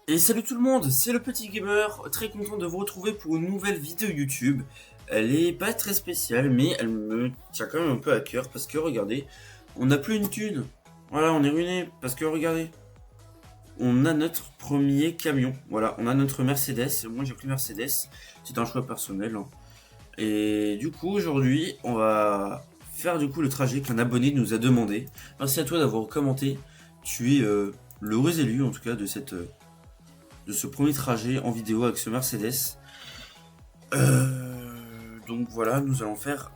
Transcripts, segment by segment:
Et salut tout le monde, c'est le Petit Gamer, très content de vous retrouver pour une nouvelle vidéo YouTube. Elle est pas très spéciale, mais elle me tient quand même un peu à cœur parce que regardez, on n'a plus une thune. Voilà, on est ruiné parce que regardez, on a notre premier camion. Voilà, on a notre Mercedes. Moi j'ai pris Mercedes, c'est un choix personnel, hein. Et du coup aujourd'hui, on va faire du coup le trajet qu'un abonné nous a demandé. Merci à toi d'avoir commenté. Tu es l'heureux élu en tout cas de de ce premier trajet en vidéo avec ce Mercedes. Donc voilà, nous allons faire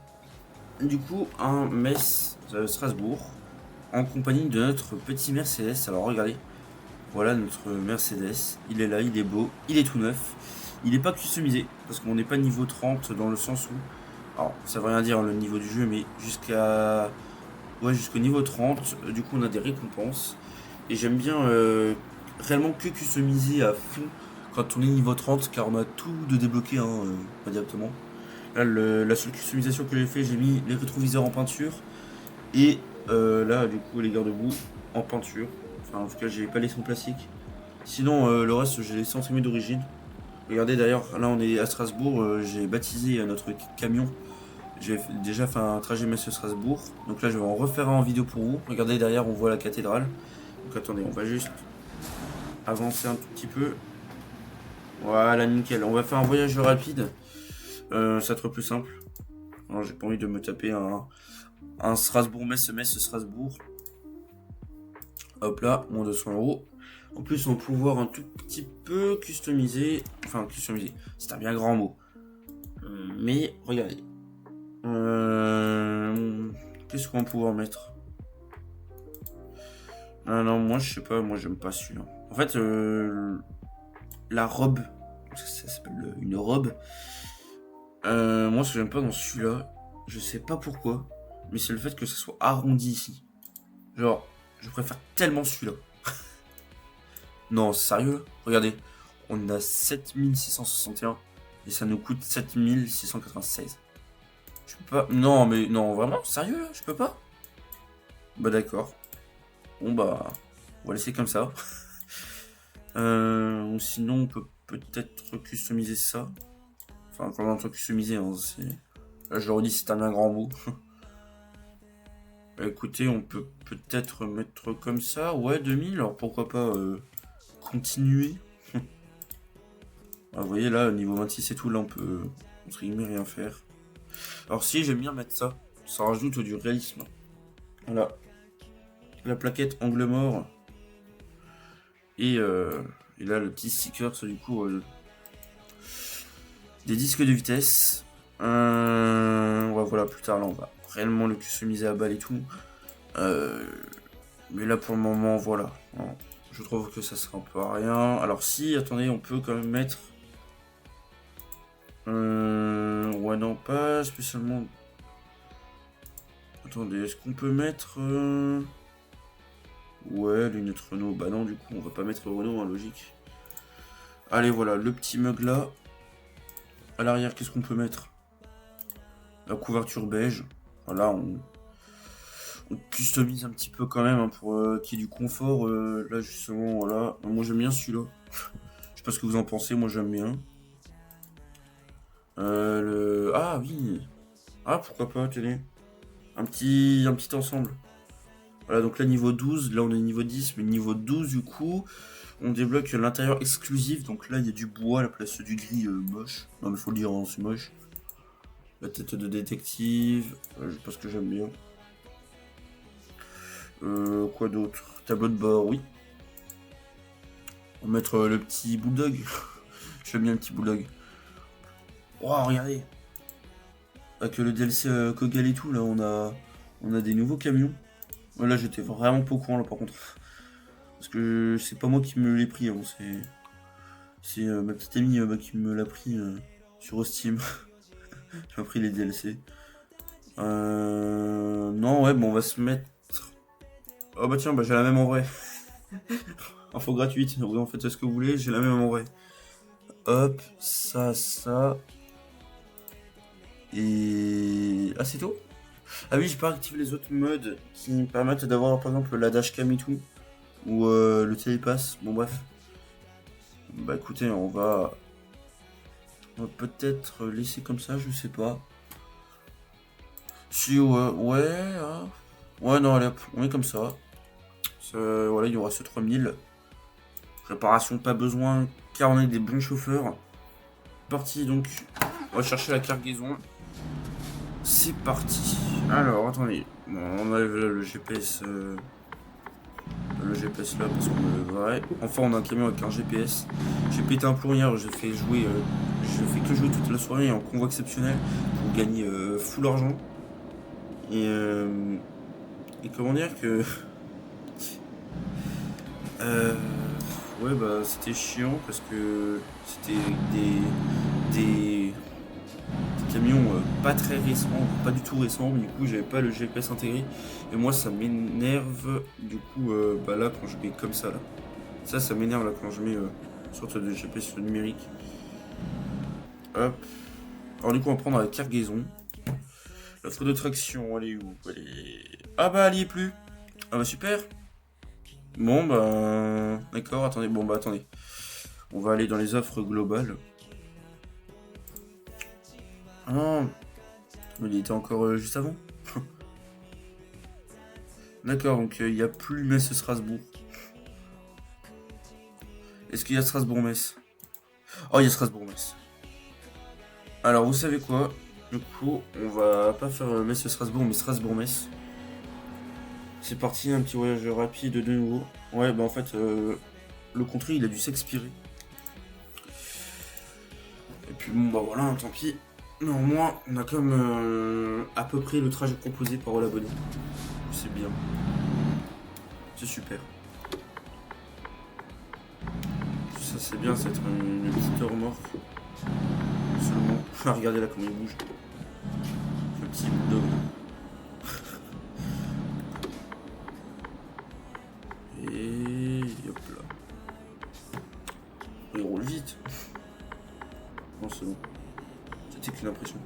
du coup un Metz-Strasbourg en compagnie de notre petit Mercedes. Alors regardez, voilà notre Mercedes. Il est là, il est beau, il est tout neuf. Il n'est pas customisé parce qu'on n'est pas niveau 30 dans le sens où, alors ça veut rien dire le niveau du jeu, mais jusqu'au niveau 30, du coup on a des récompenses. Et j'aime bien réellement que customiser à fond quand on est niveau 30 car on a tout de débloqué, hein, pas directement. Là, la seule customisation que j'ai fait, j'ai mis les rétroviseurs en peinture et là, du coup, les garde-boue en peinture. Enfin, en tout cas, j'ai pas laissé en plastique. Sinon, le reste, j'ai laissé en trimé d'origine. Regardez d'ailleurs, là on est à Strasbourg, j'ai baptisé notre camion. J'ai déjà fait un trajet Metz-Strasbourg. Donc là, je vais en refaire un en vidéo pour vous. Regardez derrière, on voit la cathédrale. Donc attendez, on va juste avancer un tout petit peu. Voilà, nickel. On va faire un voyage rapide. Ça va être plus simple. Alors, j'ai pas envie de me taper un Strasbourg-Metz, Metz-Strasbourg. Hop là, moins 200 €. En plus, on va pouvoir un tout petit peu customiser. Enfin, customiser, c'est un bien grand mot. Mais regardez. Qu'est-ce qu'on va pouvoir mettre? Ah non, moi je sais pas, moi j'aime pas celui-là. En fait, la robe, ça s'appelle une robe. Moi, ce que j'aime pas dans celui-là, je sais pas pourquoi, mais c'est le fait que ça soit arrondi ici. Genre, je préfère tellement celui-là. Non, sérieux là? Regardez, on a 7661 et ça nous coûte 7696. Je peux pas. Non, mais non, vraiment, sérieux là? Je peux pas? Bah d'accord. Bon bah, on va laisser comme ça. Ou sinon, on peut peut-être customiser ça. Enfin, quand on entend customiser, hein, c'est. Là, je le redis, c'est un bien grand mot. Bah, écoutez, on peut peut-être mettre comme ça. Ouais, 2000, alors pourquoi pas continuer. Ah, vous voyez là, niveau 26 et tout, là on peut entre guillemets rien faire. Alors si, j'aime bien mettre ça. Ça rajoute du réalisme. Voilà. La plaquette angle mort. Et, euh, et là, le petit sticker, ça du coup, des disques de vitesse. Ouais, voilà, plus tard, là, on va réellement le customiser à balle et tout. Mais là, pour le moment, voilà. Bon, je trouve que ça sera un peu à rien. Alors si, attendez, on peut quand même mettre... ouais, non, pas spécialement... Attendez, est-ce qu'on peut mettre... Ouais, lunettes Renault. Bah non, du coup, on va pas mettre Renault, hein, logique. Allez, voilà, le petit mug là. À l'arrière, qu'est-ce qu'on peut mettre? La couverture beige. Voilà, on customise un petit peu quand même, hein, pour qu'il y ait du confort. Là, justement, voilà. Moi, j'aime bien celui-là. Je sais pas ce que vous en pensez, moi, j'aime bien. Ah oui. Ah, pourquoi pas, tenez. Un petit ensemble. Voilà, donc là, niveau 12. Là, on est niveau 10, mais niveau 12, du coup, on débloque l'intérieur exclusif. Donc là, il y a du bois à la place du gris moche. Non, mais faut le dire, hein, c'est moche. La tête de détective, parce que j'aime bien. Quoi d'autre? Tableau de bord, oui. On va mettre le petit bulldog. J'aime bien le petit bulldog. Oh, regardez. Avec le DLC Kogal et tout, là, on a des nouveaux camions. Là, j'étais vraiment pas au courant, là, par contre. Parce que c'est pas moi qui me l'ai pris, hein, c'est ma petite amie bah, qui me l'a pris sur Steam. Qui m'a pris les DLC. Non, ouais, bon, on va se mettre. Oh bah tiens, bah j'ai la même en vrai. Info gratuite, vous en faites ce que vous voulez, j'ai la même en vrai. Hop, ça. Et. Ah, c'est tout? Ah oui, j'ai pas activé les autres modes qui me permettent d'avoir par exemple la dashcam et tout. Ou le télépass, bon bref. Bah écoutez, on va peut-être laisser comme ça, je sais pas. Si, ouais, ah. Ouais, non, allez hop, on est comme ça. Voilà, il y aura ce 3000. Réparation, pas besoin, car on est des bons chauffeurs. Parti donc, on va chercher la cargaison. C'est parti. Alors, attendez, bon, on enlève le GPS. Le GPS là parce qu'on le ouais. Enfin on a un camion avec un GPS. J'ai pété un plomb hier, j'ai fait jouer. Je fais que jouer toute la soirée en convoi exceptionnel pour gagner full argent. Et, et comment dire que. Euh, ouais bah c'était chiant parce que c'était des camions pas très récents, pas du tout récents, mais du coup j'avais pas le GPS intégré. Et moi ça m'énerve du coup bah là quand je mets comme ça là. Ça m'énerve là quand je mets une sorte de GPS numérique. Hop. Alors du coup on va prendre la cargaison. L'offre de traction, elle est où? Ah bah elle y est plus. Ah bah super. Bon bah d'accord, attendez, bon bah attendez. On va aller dans les offres globales. Ah non, mais il était encore juste avant. D'accord, donc il n'y a plus Metz-Strasbourg. Est-ce qu'il y a Strasbourg-Metz? Oh, il y a Strasbourg-Metz. Alors, vous savez quoi? Du coup, on va pas faire Metz-Strasbourg, mais Strasbourg-Metz. C'est parti, un petit voyage rapide de nouveau. Ouais, bah en fait, le contrat, il a dû s'expirer. Et puis bon, bah voilà, tant pis. Mais au moins, on a comme à peu près le trajet proposé par l'abonné. C'est bien. C'est super. Ça, c'est bien, c'est être une petite remorque. Seulement. Regardez là comment il bouge. Le petit bulldog. Et hop là. Il roule vite. Non, c'est bon. C'était qu'une impression.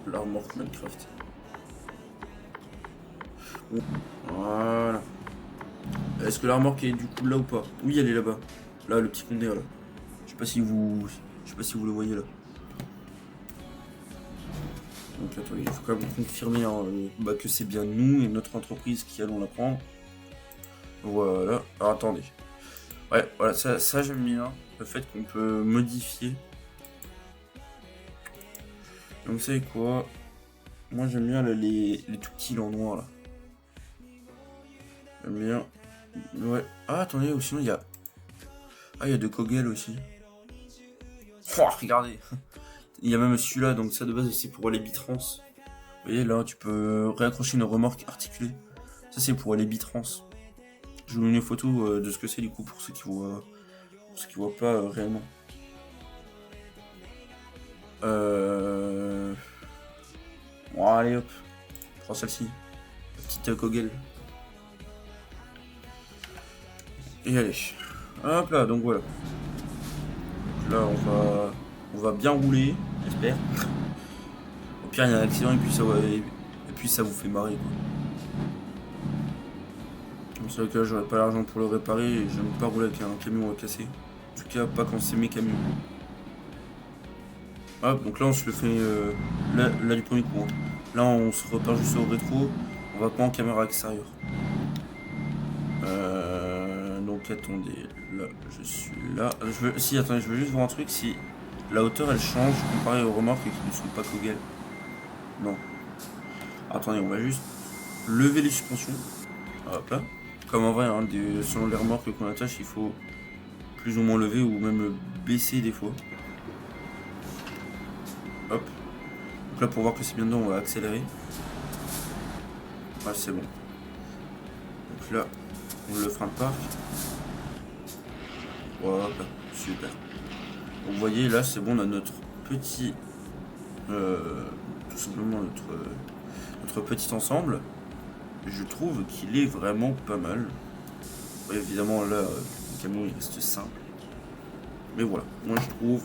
La remorque Minecraft. Bon. Voilà. Est-ce que la remorque est du coup là ou pas? Oui, elle est là-bas. Là, le petit conteneur là. Je sais pas si vous le voyez là. Donc attendez, il faut quand même confirmer hein, que c'est bien nous et notre entreprise qui allons la prendre. Voilà. Alors attendez. Ouais, voilà, ça j'aime bien. Le fait qu'on peut modifier. Donc vous savez quoi? Moi j'aime bien là, les tout petits en noir là. J'aime bien. Ouais. Ah attendez, ou sinon il y a. Ah il y a de Kogel aussi. Oh, regardez. Il y a même celui-là, donc ça de base c'est pour les bitrans. Vous voyez là, tu peux réaccrocher une remorque articulée. Ça c'est pour les bitrans. Je vous mets une photo de ce que c'est du coup pour ceux qui voient pas réellement. Bon, allez hop, je prends celle-ci, la petite Kogel. Et allez, hop là, donc voilà. Donc là on va bien rouler, j'espère. Au pire il y a un accident et puis ça vous fait marrer quoi. C'est vrai que là j'aurais pas l'argent pour le réparer et j'aime pas rouler avec un camion cassé. En tout cas pas quand c'est mes camions. Hop, donc là on se le fait là du premier coup. Hein. Là on se repart juste au rétro, on va pas en caméra extérieure. Donc attendez, là je suis là. Si attendez, je veux juste voir un truc, si la hauteur elle change comparé aux remorques qui ne sont pas Kogel. Non. Attendez, on va juste lever les suspensions. Hop là. Comme en vrai, hein, selon les remorques qu'on attache, il faut plus ou moins lever ou même baisser des fois. Hop. Donc là pour voir que c'est bien dedans, on va accélérer. Ah c'est bon. Donc là, on le frein de parc. Voilà, super. Donc vous voyez là c'est bon, on a notre petit tout simplement notre petit ensemble. Je trouve qu'il est vraiment pas mal. Ouais, évidemment là le camion il reste simple. Mais voilà, moi je trouve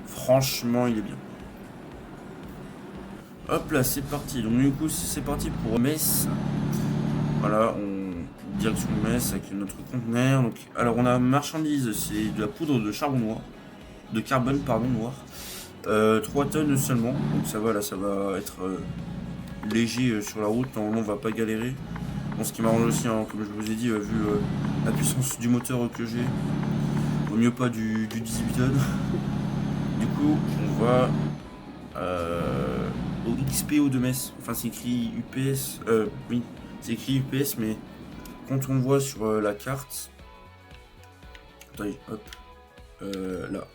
franchement il est bien. Hop là c'est parti. Donc du coup c'est parti pour Metz. Voilà, on direction de Metz avec notre conteneur. Donc, alors on a marchandise, c'est de la poudre de charbon noir, de carbone pardon noir, 3 tonnes seulement, donc ça va là, ça va être léger sur la route, normalement on va pas galérer. Bon, ce qui m'arrange aussi, hein, comme je vous ai dit, vu la puissance du moteur que j'ai, au mieux pas du 18 tonnes. Du coup on va au XPO de Metz, enfin c'est écrit UPS, oui c'est écrit UPS, mais quand on voit sur la carte, attendez, hop, là,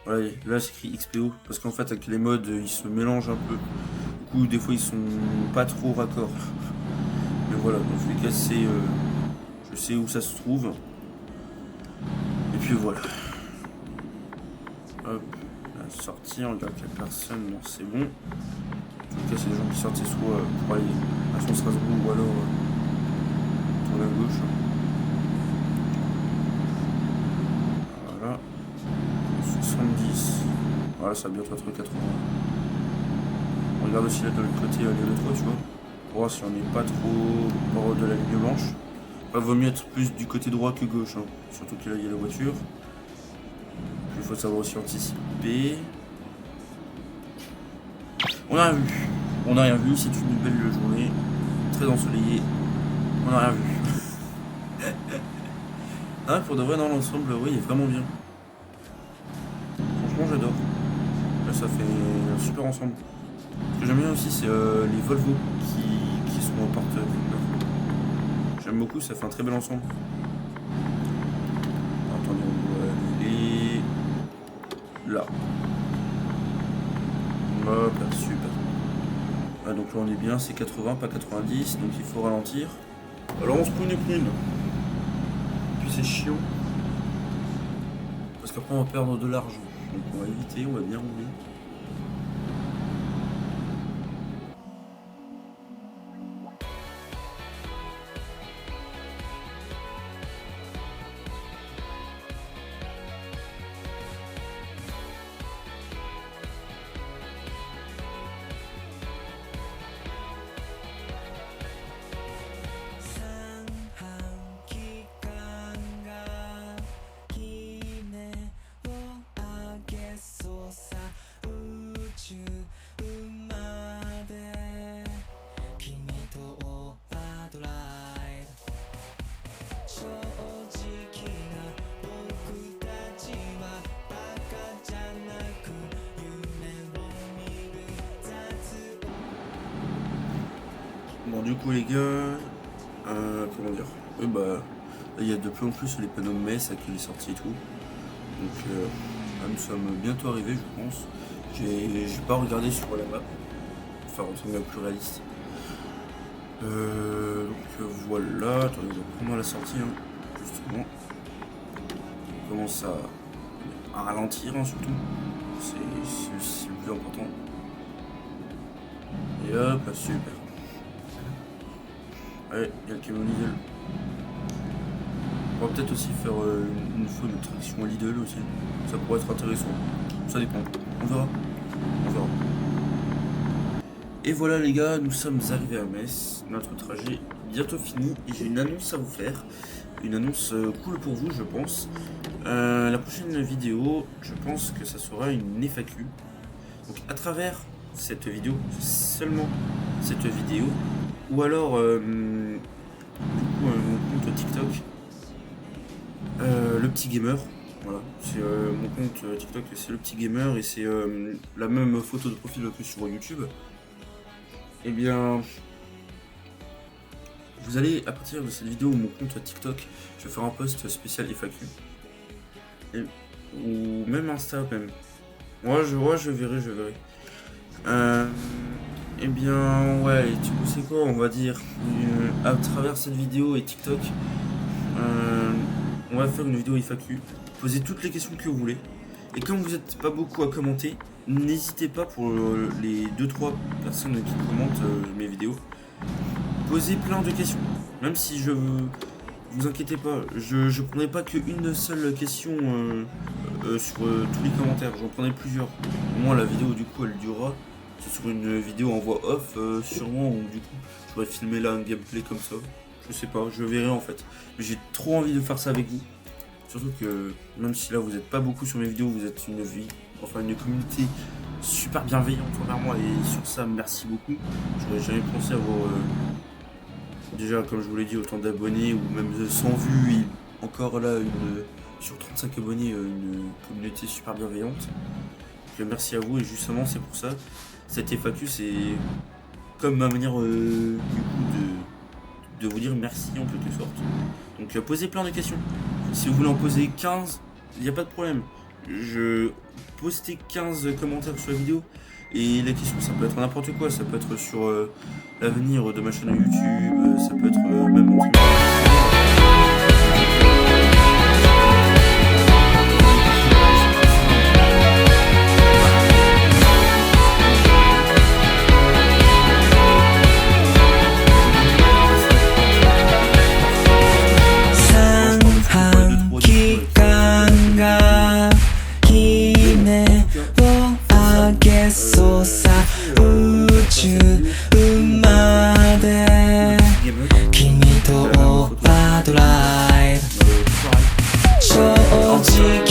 ouais, là c'est écrit XPO, parce qu'en fait avec les modes ils se mélangent un peu, du coup des fois ils sont pas trop raccords, mais voilà, dans tous les cas je sais où ça se trouve, et puis voilà, hop, la sortie, on regarde qu'il n'y a personne, non c'est bon, en tout cas c'est des gens qui sortent, c'est soit pour aller à son Strasbourg ou alors tourner à gauche. Voilà. 70. Voilà, ça va bientôt être 80. On regarde aussi là de l'autre côté les deux toits, tu vois. Pour voir si on n'est pas trop hors de la ligne blanche. Il vaut mieux être plus du côté droit que gauche, hein. Surtout que là il y a la voiture. Il faut savoir aussi anticiper. On n'a rien vu. On n'a rien vu, c'est une belle journée. Très ensoleillée. On n'a rien vu. Ah, pour de vrai, dans l'ensemble, oui, il est vraiment bien. Franchement, j'adore. Là, ça fait un super ensemble. Ce que j'aime bien aussi, c'est les Volvo qui sont en porte-conteneurs. J'aime beaucoup, ça fait un très bel ensemble. Attendez, on doit aller là. Hop, là, super. Ah, donc là, on est bien, c'est 80, pas 90, donc il faut ralentir. Alors, on se prune et prune. Puis c'est chiant. Parce qu'après, on va perdre de l'argent. Donc, on va éviter, on va bien rouler. Bon, du coup, les gars, comment dire, oui, bah, il y a de plus en plus les panneaux de Metz avec les sorties et tout. Donc, là, nous sommes bientôt arrivés, je pense. J'ai pas regardé sur la map, enfin, on est plus réaliste. Donc, voilà, attendez, on va prendre la sortie, hein, justement. On commence à ralentir, hein, surtout. C'est le plus important. Et hop, super. Ouais, il y a le camion Lidl. On va peut-être aussi faire une fois une traction Lidl aussi. Ça pourrait être intéressant. Ça dépend. On verra. On verra. Et voilà les gars, nous sommes arrivés à Metz. Notre trajet est bientôt fini. Et j'ai une annonce à vous faire. Une annonce cool pour vous, je pense. La prochaine vidéo, je pense que ça sera une FAQ. Donc à travers cette vidéo, seulement cette vidéo, ou alors du coup mon compte TikTok, le petit gamer, voilà, c'est mon compte TikTok, c'est le petit gamer et c'est la même photo de profil que sur YouTube. Et bien vous allez, à partir de cette vidéo, mon compte TikTok, je vais faire un post spécial FAQ, ou même Insta même. Je verrai. Eh bien, ouais, tu sais quoi, on va dire, à travers cette vidéo et TikTok, on va faire une vidéo FAQ, posez toutes les questions que vous voulez, et comme vous n'êtes pas beaucoup à commenter, n'hésitez pas pour les 2-3 personnes qui commentent mes vidéos, posez plein de questions, même si vous inquiétez pas, je prendrai pas qu'une seule question sur tous les commentaires, j'en prendrai plusieurs, au moins la vidéo du coup elle durera. C'est sur une vidéo en voix off sûrement, où du coup je pourrais filmer là un gameplay comme ça, Je sais pas, je verrai en fait. Mais j'ai trop envie de faire ça avec vous. Surtout que même si là vous n'êtes pas beaucoup sur mes vidéos, vous êtes une communauté super bienveillante envers moi et sur ça merci beaucoup. J'aurais jamais pensé avoir déjà comme je vous l'ai dit autant d'abonnés ou même 100 vues et encore là sur 35 abonnés une communauté super bienveillante. Donc, merci à vous et justement c'est pour ça cette FAQ c'est comme ma manière du coup de vous dire merci en quelque sorte. Donc posez plein de questions. Si vous voulez en poser 15, il n'y a pas de problème. Je postez 15 commentaires sur la vidéo. Et la question ça peut être n'importe quoi. Ça peut être sur l'avenir de ma chaîne YouTube. Ça peut être même en君とオーバードライブ正直